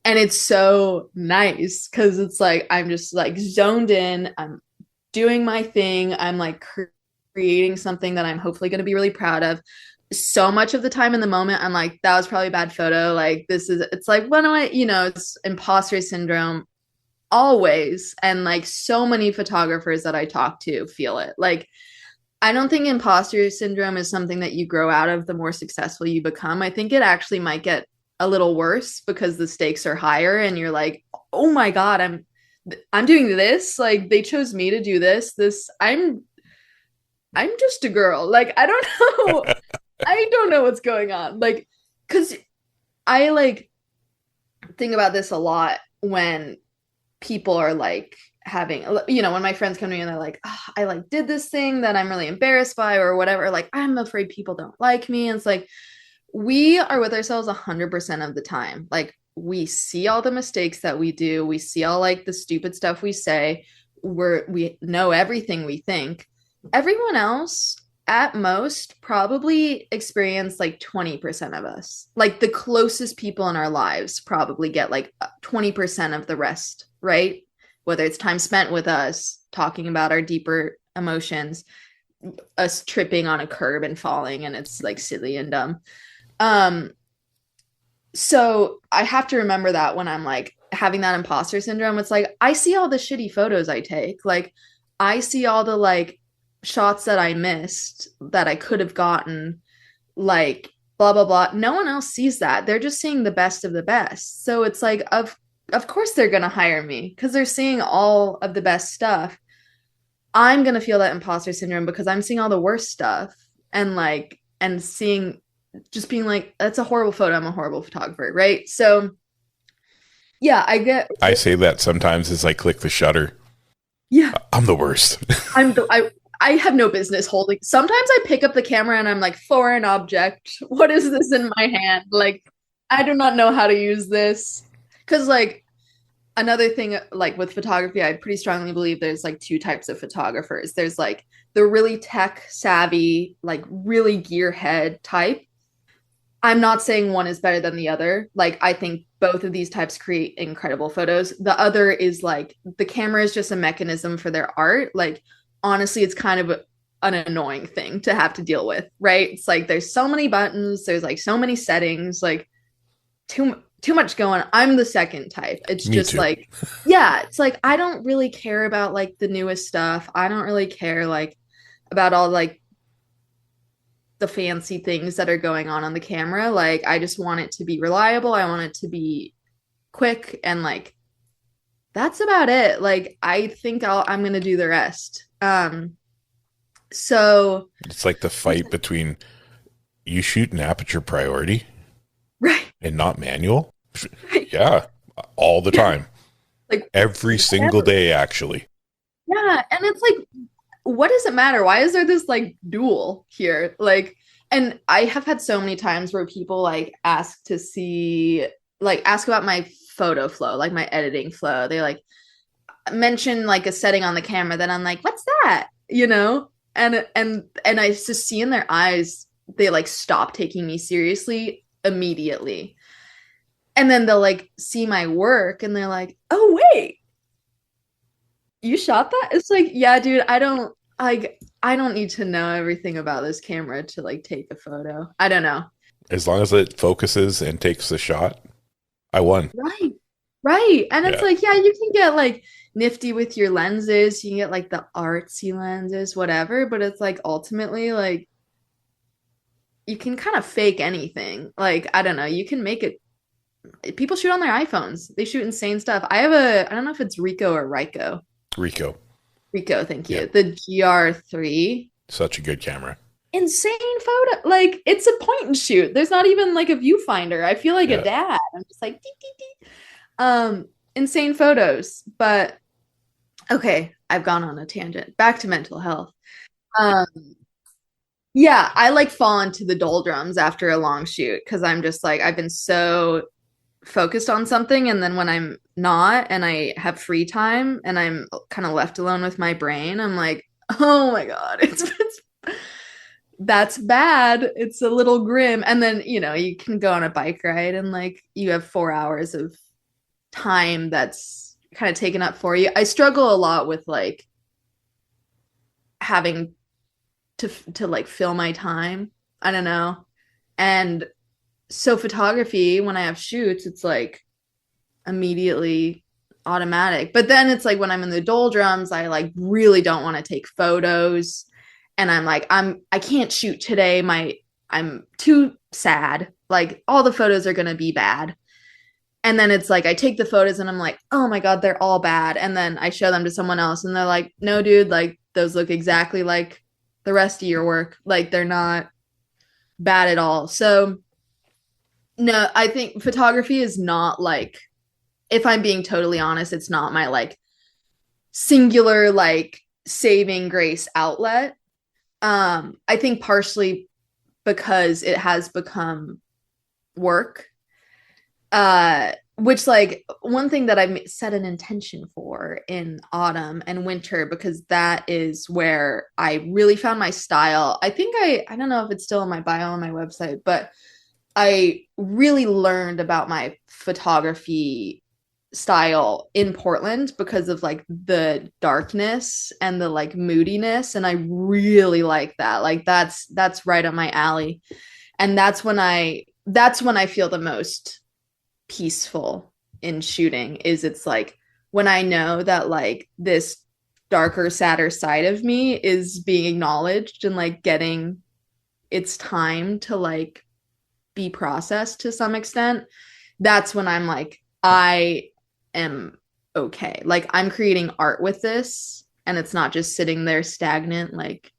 And it's so nice because it's like I'm just like zoned in. I'm doing my thing. I'm like creating something that I'm hopefully going to be really proud of. So much of the time in the moment, I'm like, that was probably a bad photo. Like, it's like, when it's imposter syndrome always. And like, so many photographers that I talk to feel it. Like, I don't think imposter syndrome is something that you grow out of the more successful you become. I think it actually might get a little worse because the stakes are higher and you're like, "Oh my God, I'm doing this. Like they chose me to do this. I'm just a girl. Like I don't know. I don't know what's going on." Like cuz I like think about this a lot when people are like having, when my friends come to me and they're like, oh, I like did this thing that I'm really embarrassed by or whatever, like I'm afraid people don't like me. And it's like we are with ourselves 100% of the time. Like we see all the mistakes that we do, we see all like the stupid stuff we say, we know everything we think. Everyone else at most probably experience like 20% of us. Like the closest people in our lives probably get like 20% of the rest, right? Whether it's time spent with us, talking about our deeper emotions, us tripping on a curb and falling and it's like silly and dumb. Um, so I have to remember that when I'm like having that imposter syndrome. It's like I see all the shitty photos I take. Like I see all the like shots that I missed that I could have gotten, like blah blah blah. No one else sees that. They're just seeing the best of the best. So it's like of course they're gonna hire me because they're seeing all of the best stuff. I'm gonna feel that imposter syndrome because I'm seeing all the worst stuff and like and seeing just being like, that's a horrible photo. I'm a horrible photographer, right? So yeah, I get I say that sometimes as I click the shutter. yeah, I'm the worst. I have no business holding. Sometimes I pick up the camera and I'm like, foreign object. What is this in my hand? Like, I do not know how to use this. Because like another thing like with photography, I pretty strongly believe there's like two types of photographers. There's like the really tech savvy, like really gearhead type. I'm not saying one is better than the other. Like I think both of these types create incredible photos. The other is like the camera is just a mechanism for their art. Like honestly, it's kind of an annoying thing to have to deal with, right? It's like there's so many buttons, there's like so many settings, like too much going. I'm the second type. It's Me just too. like yeah, it's like I don't really care about like the newest stuff. I don't really care like about all like the fancy things that are going on the camera. Like I just want it to be reliable. I want it to be quick and like that's about it. Like I think I'm going to do the rest. So It's like the fight between you shoot an aperture priority right. and not manual. Right. Yeah, all the Yeah. time. Like Every single whatever. day, actually. Yeah, and it's like what does it matter? Why is there this like duel here? Like and I have had so many times where people like ask to see like ask about my photo flow, like my editing flow. They like mention like a setting on the camera that I'm like, what's that? You know? And I just see in their eyes they like stop taking me seriously immediately. And then they'll like see my work and they're like, "Oh wait, you shot that?" It's like, "Yeah, dude, I don't need to know everything about this camera to like take a photo. I don't know." As long as it focuses and takes the shot, I won. Right. Right. And it's Yeah. like, yeah, you can get like nifty with your lenses. You can get like the artsy lenses, whatever, but it's like ultimately like you can kind of fake anything. Like, I don't know, you can make it people shoot on their iPhones. They shoot insane stuff. I don't know if it's Rico or Ryko. Rico. Rico, thank Yeah. you. The GR3. Such a good camera. Insane photo. Like, it's a point and shoot. There's not even like a viewfinder. I feel like a Yeah. dad. I'm just like, dee, dee, dee. Insane photos. But okay, I've gone on a tangent. Back to mental health. Um, yeah, I like fall into the doldrums after a long shoot because I'm just like, I've been so focused on something. And then when I'm not and I have free time and I'm kind of left alone with my brain, I'm like, oh my God, it's that's bad. It's a little grim. And then, you know, you can go on a bike ride and like you have 4 hours of time that's kind of taken up for you. I struggle a lot with like having to like fill my time. I don't know. And so photography, when I have shoots, it's like immediately automatic. But then it's like when I'm in the doldrums, I like really don't want to take photos. And I'm like, I can't shoot today. I'm too sad. Like all the photos are gonna be bad. And then it's like I take the photos and I'm like, oh my God, they're all bad. And then I show them to someone else and they're like, no, dude, like those look exactly like the rest of your work. Like they're not bad at all. So no, I think photography is not like, if I'm being totally honest, it's not my like singular like saving grace outlet. I think partially because it has become work. which like one thing that I set an intention for in autumn and winter, because that is where I really found my style. I think I don't know if it's still in my bio on my website, but I really learned about my photography style in Portland because of like the darkness and the like moodiness, and I really like that. Like that's right up my alley. And that's when I feel the most peaceful in shooting, is it's like when I know that like this darker, sadder side of me is being acknowledged and like getting its time to like be processed to some extent. That's when I'm like, I am okay. Like I'm creating art with this and it's not just sitting there stagnant, like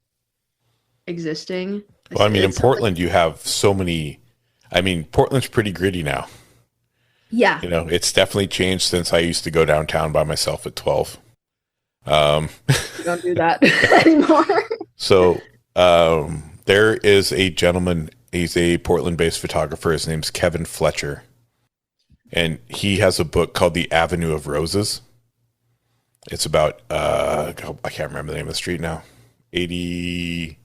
existing. Well, I mean, in It's Portland, you have so many. I mean, Portland's pretty gritty now. yeah, It's definitely changed since I used to go downtown by myself at 12. Um, we don't do that anymore. so there is a gentleman. He's a Portland-based photographer. His name's Kevin Fletcher, and he has a book called The Avenue of Roses. It's about I can't remember the name of the street now. 82nd?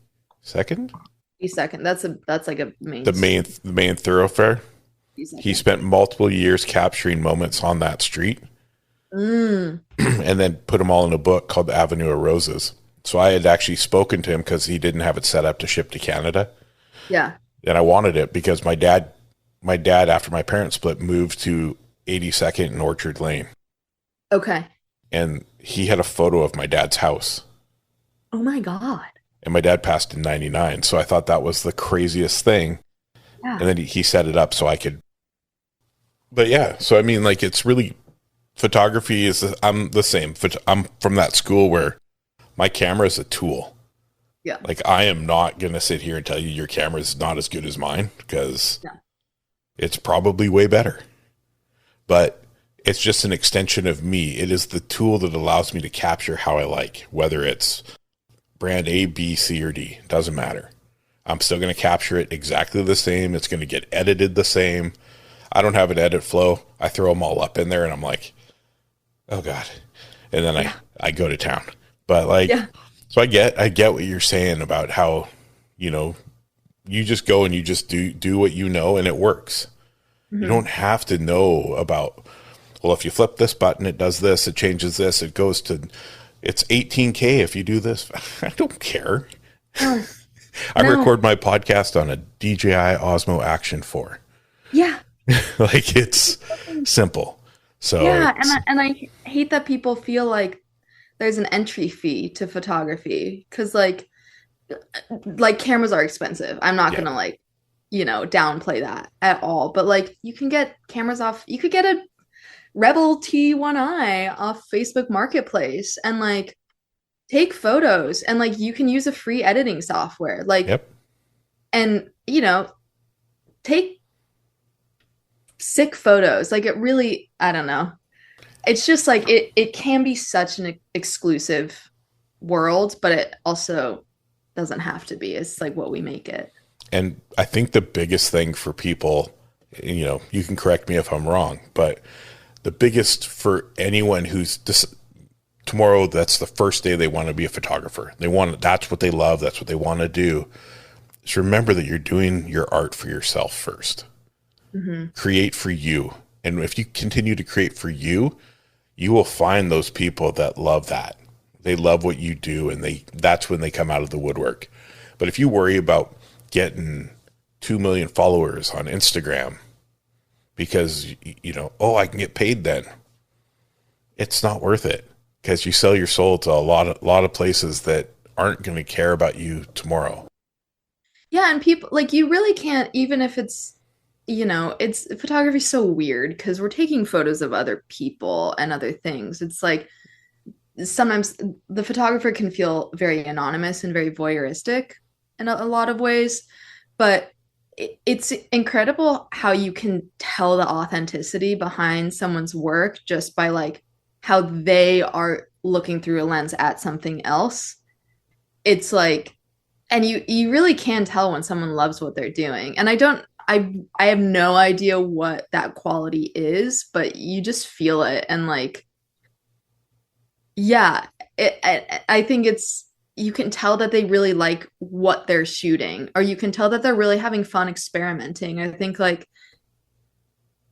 Second. That's like a main The main thoroughfare. He second. spent multiple years capturing moments on that street Mm, and then put them all in a book called The Avenue of Roses. So I had actually spoken to him because he didn't have it set up to ship to Canada. yeah. And I wanted it because my dad, after my parents split, moved to 82nd and Orchard Lane. Okay. And he had a photo of my dad's house. Oh my God. And my dad passed in 99. So I thought that was the craziest thing. Yeah. And then he set it up so I could. But yeah, so I mean, like, it's really, photography is, I'm the same. I'm from that school where my camera is a tool. Yeah. Like, I am not going to sit here and tell you your camera is not as good as mine, because Yeah. it's probably way better. But it's just an extension of me. It is the tool that allows me to capture how I like, whether it's brand A, B, C, or D. Doesn't matter. I'm still going to capture it exactly the same. It's going to get edited the same. I don't have an edit flow. I throw them all up in there and I'm like, oh God. And then I go to town. But like, Yeah. so I get what you're saying about how, you just go and you just do what you know, and it works. You don't have to know about, well, if you flip this button, it does this, it changes this, it goes to, it's 18K if you do this. I don't care. No. I No. record my podcast on a DJI Osmo Action 4. Yeah. Like, it's simple. So Yeah, and I hate that people feel like there's an entry fee to photography, because like cameras are expensive. I'm not yeah, gonna like, downplay that at all. But like you can get cameras off, you could get a Rebel T1i off Facebook Marketplace and like take photos, and like you can use a free editing software. Like, yep. and take sick photos. Like it really, I don't know. It's just like it can be such an exclusive world, but it also doesn't have to be. It's like what we make it. And I think the biggest thing for people, you can correct me if I'm wrong, but the biggest for anyone who's tomorrow, that's the first day they want to be a photographer. That's what they love. That's what they want to do. Just remember that you're doing your art for yourself first. Mm-hmm. Create for you. And if you continue to create for you, you will find those people that love that. They love what you do, and that's when they come out of the woodwork. But if you worry about getting 2 million followers on Instagram because, I can get paid then, it's not worth it, because you sell your soul to a lot of places that aren't going to care about you tomorrow. Yeah, and people like you really can't, even if it's, it's photography's so weird because we're taking photos of other people and other things. It's like sometimes the photographer can feel very anonymous and very voyeuristic in a lot of ways, but it's incredible how you can tell the authenticity behind someone's work just by like how they are looking through a lens at something else. It's like, and you really can tell when someone loves what they're doing. And I have no idea what that quality is, but you just feel it. And like, yeah, I think it's, you can tell that they really like what they're shooting, or you can tell that they're really having fun experimenting. I think like,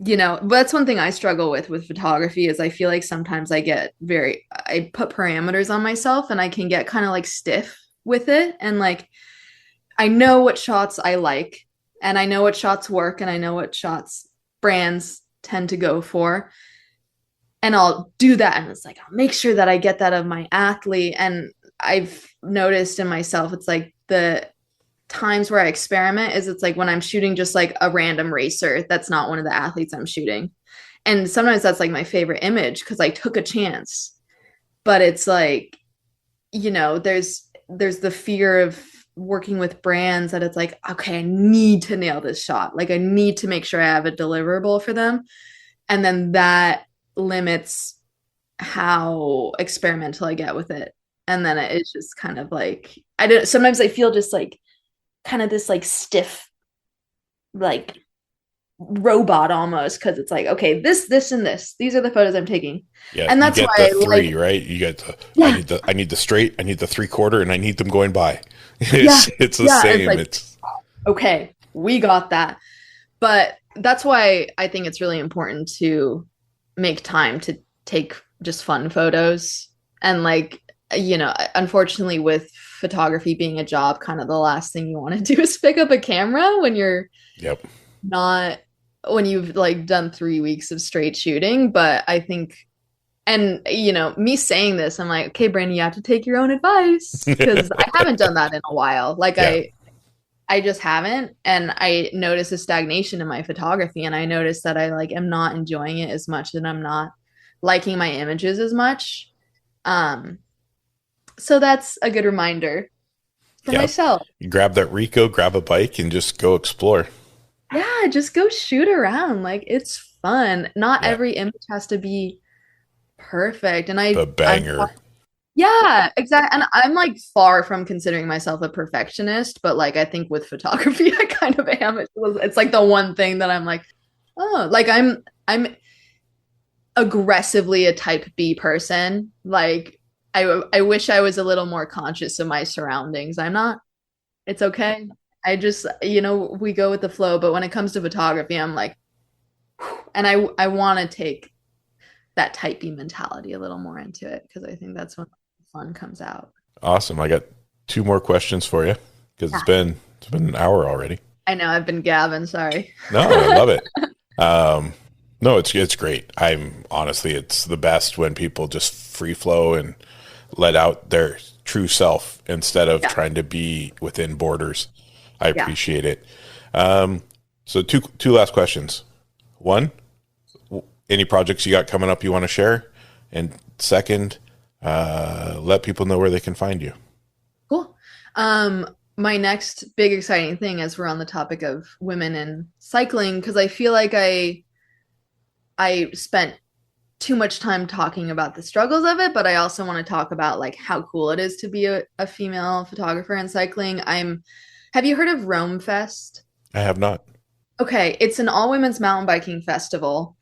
that's one thing I struggle with photography is I feel like sometimes I put parameters on myself and I can get kind of like stiff with it. And like, I know what shots I like and I know what shots work and I know what shots brands tend to go for. And I'll do that. And it's like, I'll make sure that I get that of my athlete. And I've noticed in myself, it's like the times where I experiment is it's like when I'm shooting just like a random racer that's not one of the athletes I'm shooting. And sometimes that's like my favorite image because I took a chance. But it's like, there's the fear of working with brands that it's like, okay, I need to nail this shot. Like I need to make sure I have a deliverable for them. And then that limits how experimental I get with it. And then it's just kind of like, sometimes I feel just like kind of this like stiff, like robot almost, because it's like, okay, this, and this. These are the photos I'm taking. Yeah, And you that's get why the I three, like, right? You get yeah, I need the straight, I need the 3/4, and I need them going by. yeah, It's the yeah. It's same. like, It's okay, we got that. But that's why I think it's really important to make time to take just fun photos. And like, unfortunately with photography being a job, kind of the last thing you want to do is pick up a camera when you're yep. not, when you've like done 3 weeks of straight shooting. But I think, and me saying this, I'm like, okay, Brynne, you have to take your own advice because I haven't done that in a while. Like Yeah. I just haven't. And I notice a stagnation in my photography. And I notice that I like am not enjoying it as much and I'm not liking my images as much. So that's a good reminder for Yeah. myself. You grab that Rico, grab a bike, and just go explore. Yeah, just go shoot around. Like it's fun. Not Yeah. every image has to be perfect. And The I'm banger. yeah, exactly. And I'm like far from considering myself a perfectionist, but like I think with photography, I kind of am. It's like the one thing that I'm like, oh, like I'm aggressively a type B person. Like I wish I was a little more conscious of my surroundings. I'm not. It's okay. I just, we go with the flow, but when it comes to photography, I'm like, and I want to take that type B mentality a little more into it because I think that's when fun comes out. Awesome. I got 2 more questions for you because Yeah. it's been an hour already. I know I've been gabbing, sorry. No, I love it. No, it's great. I'm honestly, it's the best when people just free flow and let out their true self instead of Yeah. trying to be within borders. I Yeah. appreciate it. So two last questions. One, any projects you got coming up you want to share? And second, let people know where they can find you. Cool. My next big exciting thing as we're on the topic of women in cycling, because I feel like I spent too much time talking about the struggles of it, but I also want to talk about like how cool it is to be a female photographer in cycling. Have you heard of Rome Fest? I have not. Okay, it's an all women's mountain biking festival,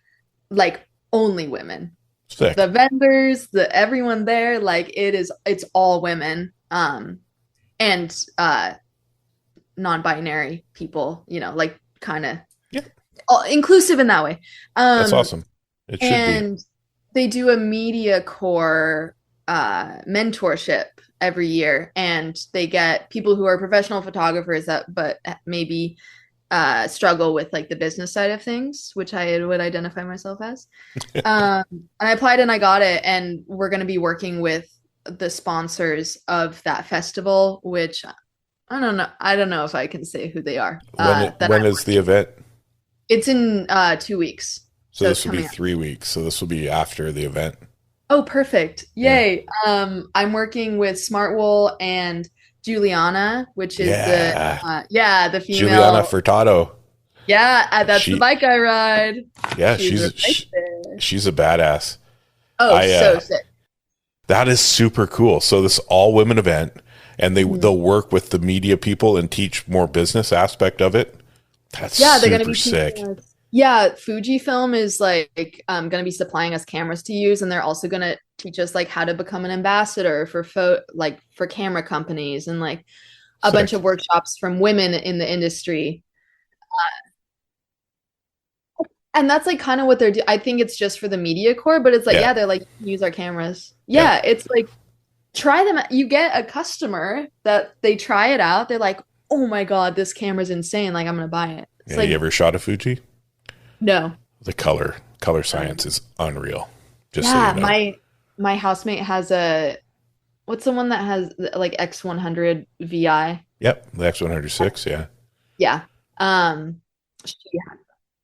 like only women. Sick. The vendors, everyone there, like it's all women. And non-binary people, like kind of Yeah. inclusive in that way. That's awesome. It should be. And they do a media core mentorship every year, and they get people who are professional photographers but maybe struggle with like the business side of things, which I would identify myself as. And I applied and I got it, and we're going to be working with the sponsors of that festival, which I don't know. I don't know if I can say who they are. When is the event? It's in 2 weeks. So this will be 3 weeks. So this will be after the event. Oh, perfect. Yay. Yeah. I'm working with Smartwool and Juliana, which is the female. Juliana Furtado. Yeah, that's the bike I ride. Yeah, she's a badass. Oh, so sick. That is super cool. So this all women event, and they'll work with the media people and teach more business aspect of it. That's Yeah, they're gonna super be sick. teaching us. Yeah, Fujifilm is like gonna be supplying us cameras to use, and they're also gonna teach us like how to become an ambassador for like for camera companies and like a bunch of Sick. workshops from women in the industry. And that's like kind of what they're doing. I think it's just for the media core, but it's like, Yeah. yeah, they're like, use our cameras. Yeah. Yeah, it's like try them. You get a customer that they try it out. They're like, oh my God, this camera's insane. Like, I'm gonna buy it. It's Yeah. You like, ever shot a Fuji? no. The color Um, science is unreal. Just so you yeah, know. my housemate has a what's the one that has like X100 VI? Yep. The X106. Yeah. Yeah. Yeah.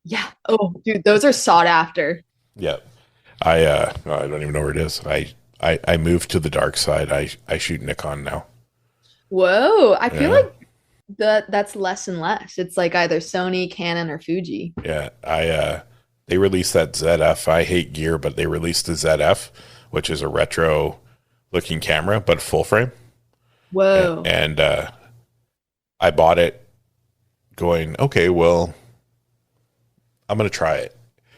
Yeah. Oh, dude, those are sought after. Yep. I don't even know where it is. I moved to the dark side. I shoot Nikon now. Whoa, I feel Yeah. like that's less and less. It's like either Sony, Canon, or Fuji. Yeah. They released that ZF. I hate gear, but they released the ZF, which is a retro looking camera, but full frame. Whoa. And I bought it going, okay, well, I'm going to try it.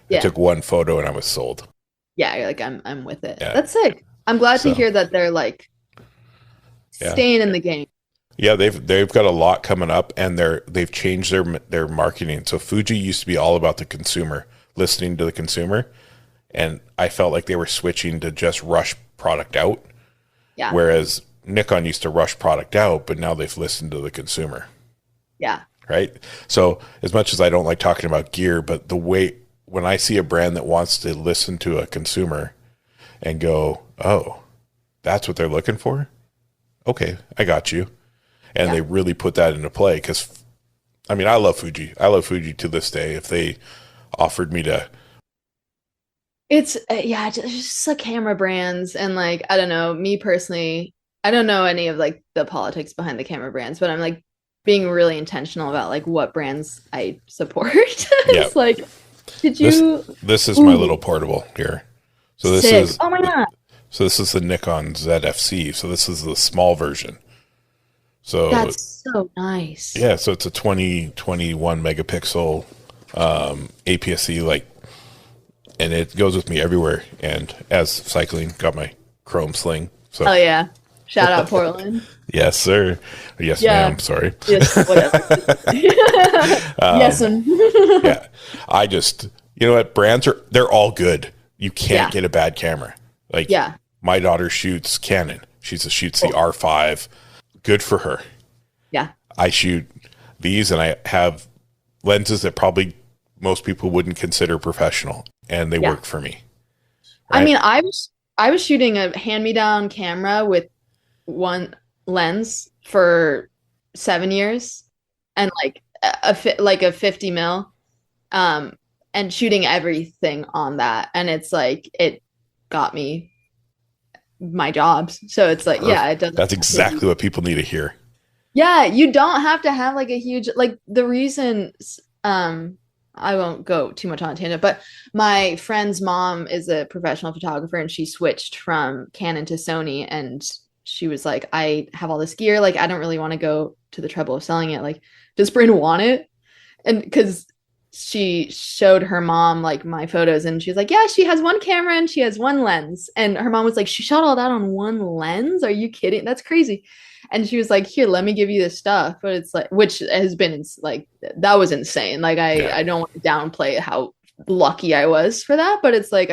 I Yeah. took one photo and I was sold. Yeah, like I'm with it. Yeah. That's sick. I'm glad to So, hear that they're like yeah. staying in the game. Yeah, they've got a lot coming up, and they've changed their marketing. So Fuji used to be all about the consumer, listening to the consumer, and I felt like they were switching to just rush product out, Yeah. whereas Nikon used to rush product out, but now they've listened to the consumer, Yeah. right? So as much as I don't like talking about gear, but the way when I see a brand that wants to listen to a consumer and go, oh, that's what they're looking for. Okay, I got you. And Yeah. they really put that into play because, I mean, I love Fuji. I love Fuji to this day. If they offered me to, It's yeah, just like camera brands and like I don't know, me personally, I don't know any of like the politics behind the camera brands, but I'm like being really intentional about like what brands I support. yeah, It's like, did this you this is my ooh, little portable here. So this sick. is Oh my God. the Nikon ZFC. So this is the small version. So That's so nice. yeah, so it's a 21 megapixel APS-C like, and it goes with me everywhere. And as cycling, got my chrome sling. So Oh yeah. Shout out Portland. yes, sir. Yes, Yeah. ma'am. Sorry. Yes, whatever. Yes, and Yeah. I just, you know what? They're all good. You yeah. can't get a bad camera. Like Yeah. my daughter shoots Canon. Shoots the Cool. R5. Good for her. Yeah. I shoot these and I have lenses that probably most people wouldn't consider professional and they Yeah. work for me. I Right? mean, I was shooting a hand-me-down camera with one lens for 7 years and like like a 50 mil and shooting everything on that and it's like it got me my jobs. So it's like yeah, it doesn't That's have to be. exactly what people need to hear. Yeah, you don't have to have like a huge like the reason I won't go too much on a tangent, but my friend's mom is a professional photographer and she switched from Canon to Sony and she was like, I have all this gear, like I don't really want to go to the trouble of selling it. Like, does Brynne want it? And because she showed her mom like my photos and she's like, yeah, she has one camera and she has one lens. And her mom was like, she shot all that on one lens? Are you kidding? That's crazy. And she was like, here, let me give you this stuff. But it's like, which has been like, that was insane. Like, Yeah. I don't want to downplay how lucky I was for that. But it's like,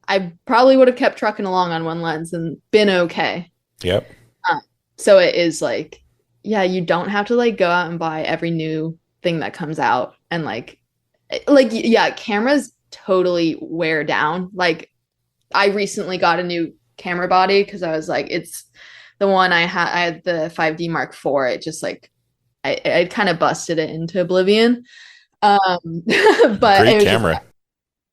I probably would have kept trucking along on one lens and been okay. Yep. So it is like, yeah, you don't have to like go out and buy every new thing that comes out. And yeah, cameras totally wear down. Like, I recently got a new camera body because I was like, it's the one I had the 5D Mark IV. It just like I kind of busted it into oblivion. But it Great was camera. just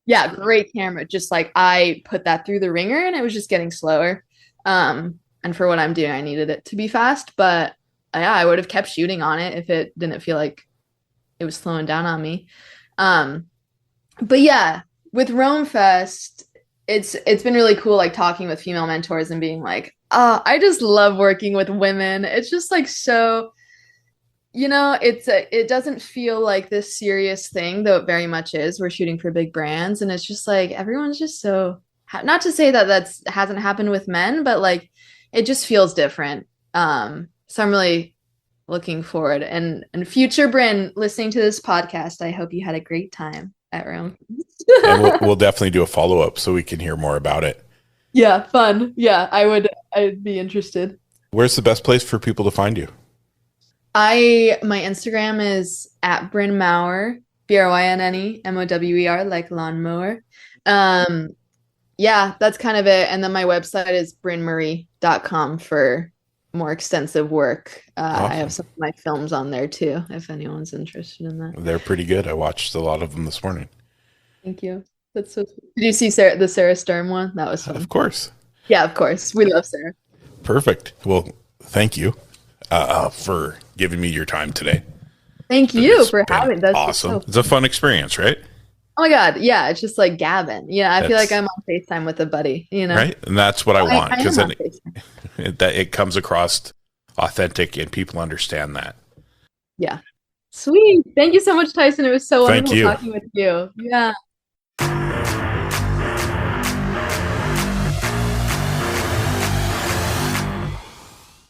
yeah, great camera. Just like I put that through the ringer and it was just getting slower. And for what I'm doing, I needed it to be fast. But yeah, I would have kept shooting on it if it didn't feel like it was slowing down on me. But yeah, with Rome Fest, it's been really cool like talking with female mentors and being like, oh, I just love working with women. It's just like so it doesn't feel like this serious thing, though it very much is. We're shooting for big brands, and it's just like everyone's just so not to say that that's hasn't happened with men, but like it just feels different. So I'm really looking forward. And future Brynne, listening to this podcast, I hope you had a great time at Rome. And we'll definitely do a follow-up so we can hear more about it. Yeah, fun. Yeah, I'd be interested. Where's the best place for people to find you? My Instagram is at Brynne Mower, BrynneMower, like lawnmower. Yeah, that's kind of it. And then my website is brynmarie.com for more extensive work. Awesome. I have some of my films on there too, if anyone's interested in that. They're pretty good. I watched a lot of them this morning. Thank you. That's so sweet. Did you see the Sarah Stern one? That was fun. Of course. Yeah, of course. We love Sarah. Perfect. Well, thank you for giving me your time today. Thank you for having me. Awesome. It's a fun experience, right? Oh my God. Yeah. It's just like gabbing. Yeah. I feel like I'm on FaceTime with a buddy, Right. And that's what I want, because then it comes across authentic and people understand that. Yeah. Sweet. Thank you so much, Tyson. It was so wonderful talking with you. Yeah.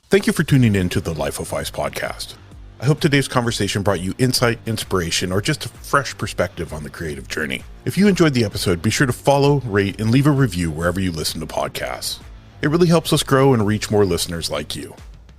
Thank you for tuning in to the Life of Ice podcast. I hope today's conversation brought you insight, inspiration, or just a fresh perspective on the creative journey. If you enjoyed the episode, be sure to follow, rate, and leave a review wherever you listen to podcasts. It really helps us grow and reach more listeners like you.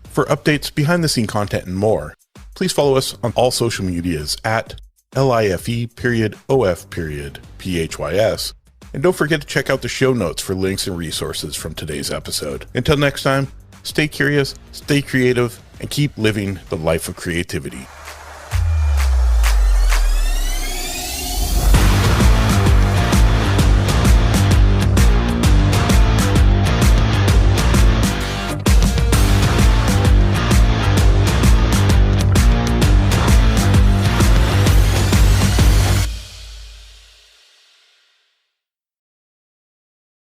For updates, behind-the-scene content, and more, please follow us on all social medias at LIFE_OF_PHYS. And don't forget to check out the show notes for links and resources from today's episode. Until next time, stay curious, stay creative, and keep living the life of creativity.